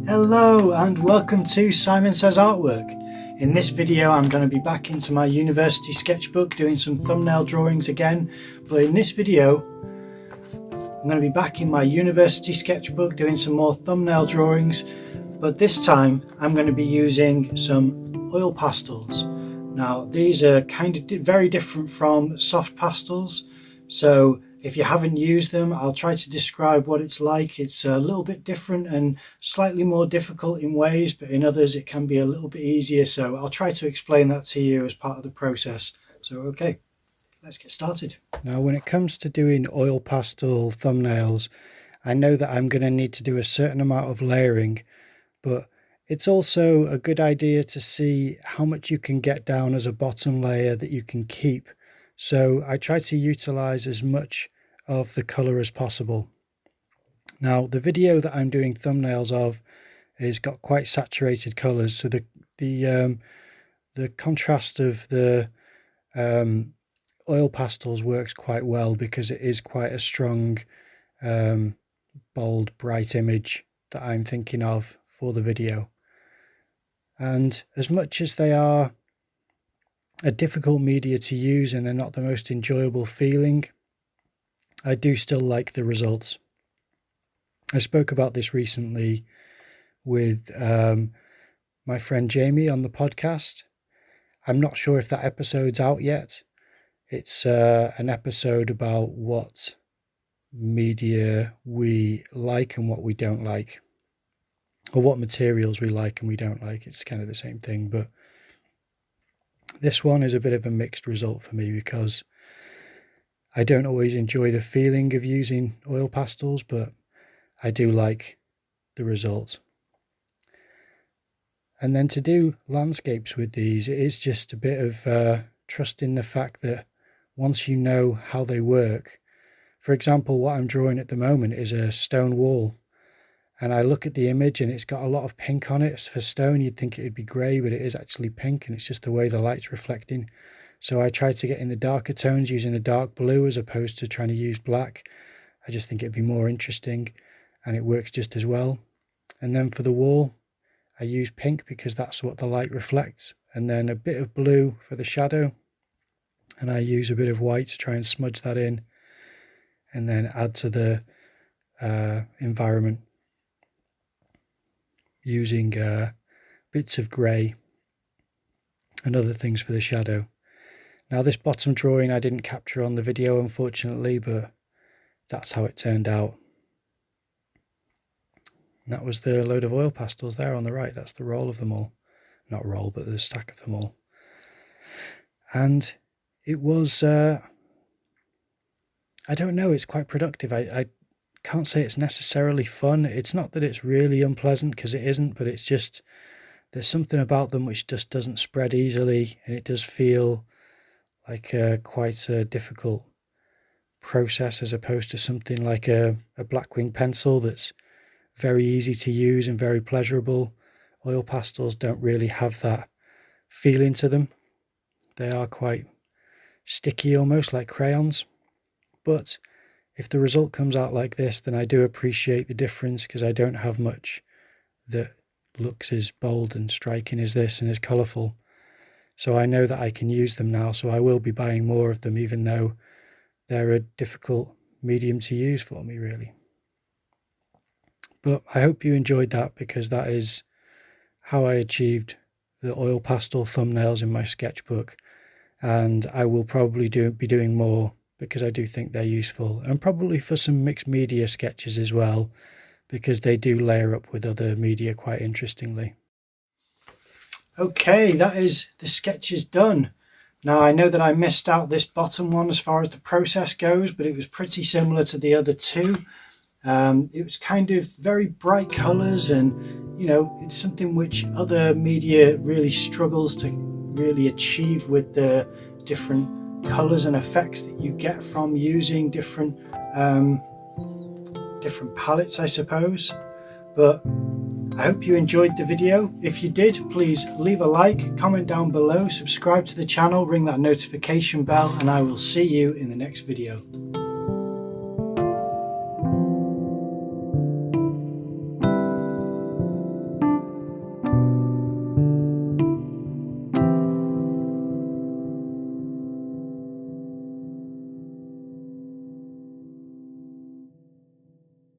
Hello and welcome to Simon Says Artwork. In this video I'm going to be back into my university sketchbook doing some thumbnail drawings again, but in this video I'm going to be back in my university sketchbook doing some more thumbnail drawings, but this time I'm going to be using some oil pastels. Now these are kind of very different from soft pastels, so if you haven't used them, I'll try to describe what it's like. It's a little bit different and slightly more difficult in ways, but in others it can be a little bit easier. So I'll try to explain that to you as part of the process. So, okay, let's get started. Now, when it comes to doing oil pastel thumbnails, I know that I'm going to need to do a certain amount of layering, but it's also a good idea to see how much you can get down as a bottom layer that you can keep. So I try to utilize as much of the color as possible. Now the video that I'm doing thumbnails of has got quite saturated colors, so the contrast of the oil pastels works quite well because it is quite a strong bold bright image that I'm thinking of for the video. And as much as they are a difficult media to use and they're not the most enjoyable feeling, I do still like the results. I spoke about this recently with my friend Jamie on the podcast. I'm not sure if that episode's out yet. It's an episode about what media we like and what we don't like, or what materials we like and we don't like. It's kind of the same thing, but this one is a bit of a mixed result for me because I don't always enjoy the feeling of using oil pastels, but I do like the result. And then to do landscapes with these, it is just a bit of trusting the fact that once you know how they work. For example, what I'm drawing at the moment is a stone wall. And I look at the image and it's got a lot of pink on it. For stone, you'd think it would be grey, but it is actually pink, and it's just the way the light's reflecting. So I tried to get in the darker tones using a dark blue as opposed to trying to use black. I just think it'd be more interesting, and it works just as well. And then for the wall, I use pink because that's what the light reflects, and then a bit of blue for the shadow. And I use a bit of white to try and smudge that in, and then add to the environment using bits of grey and other things for the shadow. Now this bottom drawing I didn't capture on the video, unfortunately, but that's how it turned out. And that was the load of oil pastels there on the right. That's the roll of them all. Not roll, but the stack of them all. And it was, I don't know, it's quite productive. I can't say it's necessarily fun. It's not that it's really unpleasant, because it isn't, but it's just, there's something about them which just doesn't spread easily, and it does feel like quite a difficult process as opposed to something like a Blackwing pencil that's very easy to use and very pleasurable. Oil pastels don't really have that feeling to them. They are quite sticky, almost like crayons. But if the result comes out like this, then I do appreciate the difference, because I don't have much that looks as bold and striking as this and as colourful. So I know that I can use them now, so I will be buying more of them, even though they're a difficult medium to use for me, really. But I hope you enjoyed that, because that is how I achieved the oil pastel thumbnails in my sketchbook. And I will probably be doing more, because I do think they're useful, and probably for some mixed media sketches as well, because they do layer up with other media quite interestingly. Okay, that is the sketches done. Now I know that I missed out this bottom one as far as the process goes, but it was pretty similar to the other two. It was kind of very bright colours, and you know, it's something which other media really struggles to really achieve with the different colours and effects that you get from using different palettes, I suppose. But I hope you enjoyed the video. If you did, please leave a like, comment down below, subscribe to the channel, ring that notification bell, and I will see you in the next video.